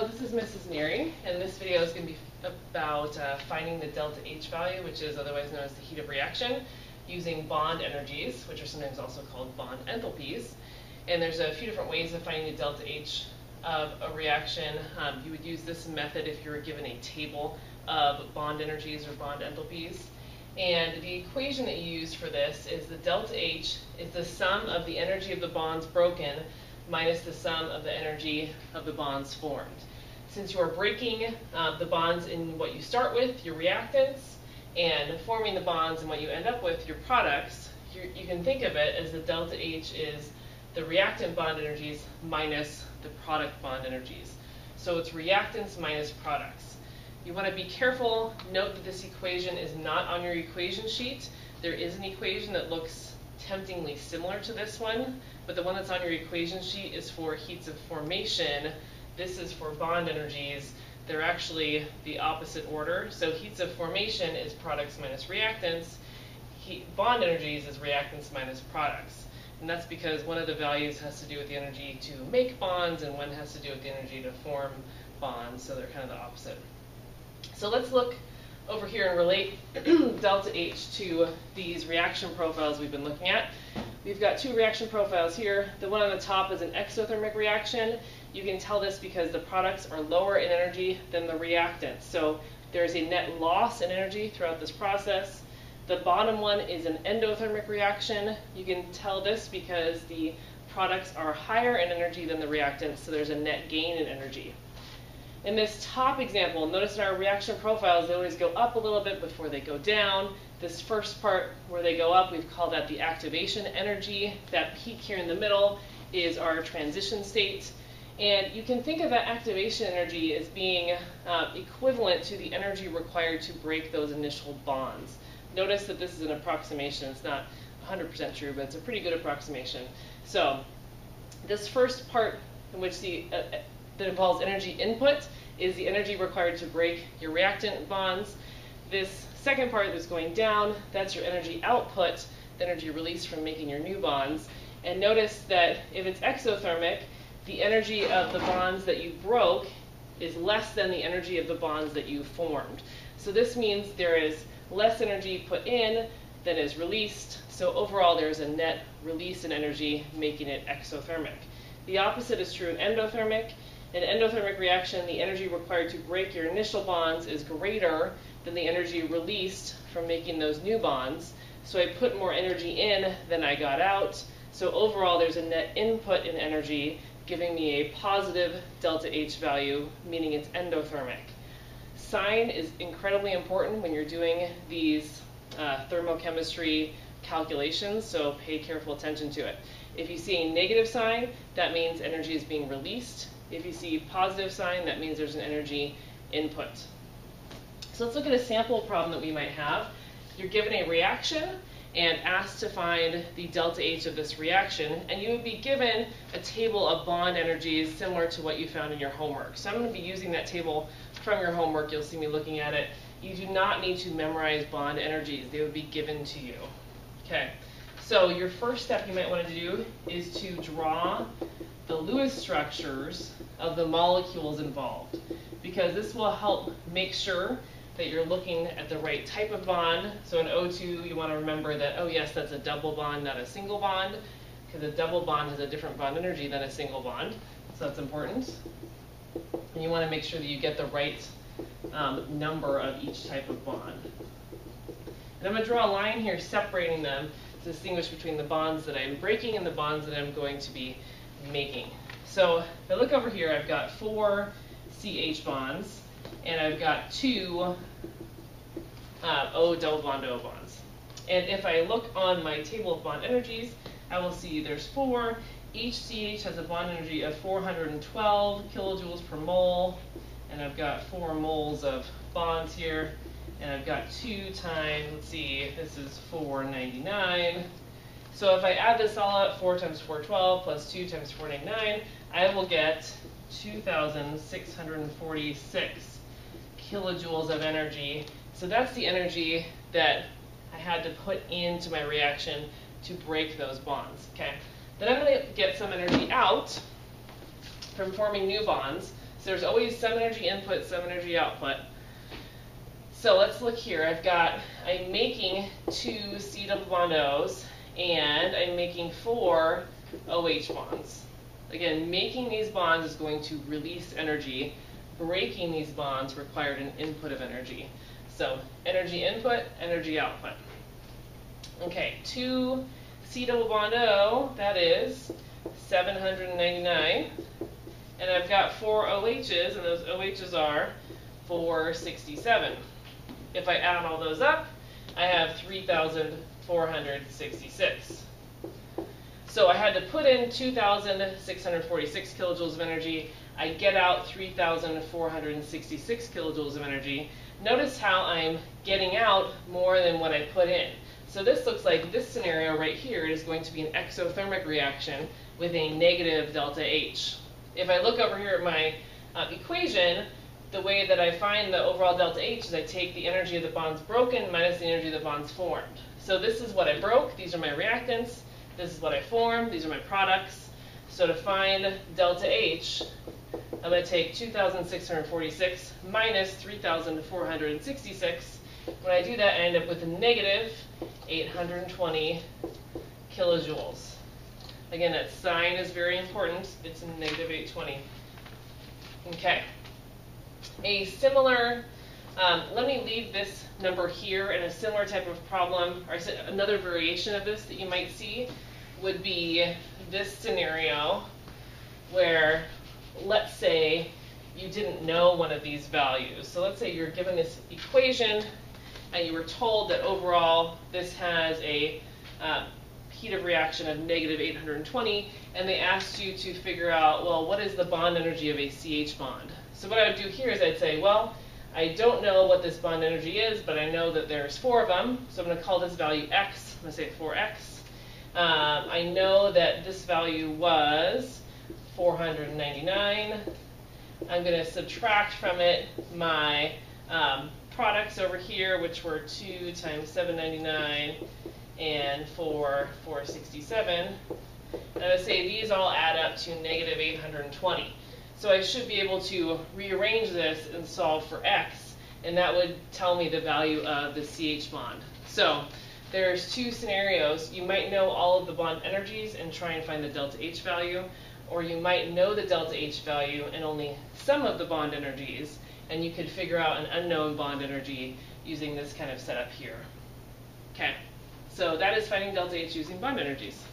Hello, this is Mrs. Neary, and this video is going to be about finding the delta H value, which is otherwise known as the heat of reaction, using bond energies, which are sometimes also called bond enthalpies. And there's a few different ways of finding the delta H of a reaction. You would use this method if you were given a table of bond energies or bond enthalpies. And the equation that you use for this is the delta H is the sum of the energy of the bonds broken minus the sum of the energy of the bonds formed. Since you are breaking the bonds in what you start with, your reactants, and forming the bonds and what you end up with, your products, you can think of it as the delta H is the reactant bond energies minus the product bond energies. So it's reactants minus products. You want to be careful. Note that this equation is not on your equation sheet. There is an equation that looks temptingly similar to this one, but the one that's on your equation sheet is for heats of formation. This is for bond energies. They're actually the opposite order. So heats of formation is products minus reactants. Bond energies is reactants minus products. And that's because one of the values has to do with the energy to make bonds and one has to do with the energy to form bonds, so they're kind of the opposite. So let's look over here and relate delta H to these reaction profiles we've been looking at. We've got two reaction profiles here. The one on the top is an exothermic reaction. You can tell this because the products are lower in energy than the reactants. So there's a net loss in energy throughout this process. The bottom one is an endothermic reaction. You can tell this because the products are higher in energy than the reactants, so there's a net gain in energy. In this top example, notice in our reaction profiles, they always go up a little bit before they go down. This first part where they go up, we've called that the activation energy. That peak here in the middle is our transition state. And you can think of that activation energy as being equivalent to the energy required to break those initial bonds. Notice that this is an approximation. It's not 100% true, but it's a pretty good approximation. So this first part in which that involves energy input is the energy required to break your reactant bonds. This second part that's going down, that's your energy output, the energy released from making your new bonds. And notice that if it's exothermic, the energy of the bonds that you broke is less than the energy of the bonds that you formed. So this means there is less energy put in than is released. So overall, there's a net release in energy, making it exothermic. The opposite is true in endothermic. In an endothermic reaction, the energy required to break your initial bonds is greater than the energy released from making those new bonds. So I put more energy in than I got out. So overall, there's a net input in energy, giving me a positive delta H value, meaning it's endothermic. Sign is incredibly important when you're doing these thermochemistry calculations, so pay careful attention to it. If you see a negative sign, that means energy is being released. If you see a positive sign, that means there's an energy input. So let's look at a sample problem that we might have. You're given a reaction and asked to find the delta H of this reaction, and you would be given a table of bond energies similar to what you found in your homework. So I'm going to be using that table from your homework. You'll see me looking at it. You do not need to memorize bond energies. They would be given to you. Okay. So your first step you might want to do is to draw the Lewis structures of the molecules involved, because this will help make sure that you're looking at the right type of bond. So in O2, you want to remember that, oh yes, that's a double bond, not a single bond, because a double bond has a different bond energy than a single bond. So that's important. And you want to make sure that you get the right number of each type of bond. And I'm going to draw a line here separating them to distinguish between the bonds that I'm breaking and the bonds that I'm going to be making. So if I look over here, I've got 4 CH bonds, and I've got 2 O double bond O bonds. And if I look on my table of bond energies, I will see there's 4. Each CH has a bond energy of 412 kilojoules per mole, and I've got 4 moles of bonds here, and I've got 2 times, let's see, this is 499. So if I add this all up, 4 times 412 plus 2 times 499, I will get 2,646 kilojoules of energy. So that's the energy that I had to put into my reaction to break those bonds. Okay. Then I'm going to get some energy out from forming new bonds. So there's always some energy input, some energy output. So let's look here. I'm making 2 C double bond O's, and I'm making 4 OH bonds. Again, making these bonds is going to release energy. Breaking these bonds required an input of energy. So energy input, energy output. Okay, 2 C double bond O, that is 799. And I've got 4 OHs, and those OHs are 467. If I add all those up, I have 3,466. So I had to put in 2,646 kilojoules of energy. I get out 3,466 kilojoules of energy. Notice how I'm getting out more than what I put in. So this looks like this scenario right here is going to be an exothermic reaction with a negative delta H. If I look over here at my equation, the way that I find the overall delta H is I take the energy of the bonds broken minus the energy of the bonds formed. So this is what I broke, these are my reactants. This is what I formed, these are my products. So to find delta H, I'm going to take 2,646 minus 3,466. When I do that, I end up with a negative 820 kilojoules. Again, that sign is very important. It's a negative 820. Okay. A similar, let me leave this number here, and a similar type of problem, or another variation of this that you might see would be this scenario where, let's say, you didn't know one of these values. So let's say you're given this equation and you were told that overall this has a heat of reaction of negative 820, and they asked you to figure out, well, what is the bond energy of a CH bond? So what I would do here is I'd say, well, I don't know what this bond energy is, but I know that there's 4 of them, so I'm going to call this value x. I'm going to say 4x. I know that this value was 499. I'm going to subtract from it my products over here, which were 2 times 799 and 467. And I would say these all add up to negative 820. So I should be able to rearrange this and solve for x, and that would tell me the value of the CH bond. So there's 2 scenarios. You might know all of the bond energies and try and find the delta H value, or you might know the delta H value and only some of the bond energies, and you could figure out an unknown bond energy using this kind of setup here. Okay, so that is finding delta H using bond energies.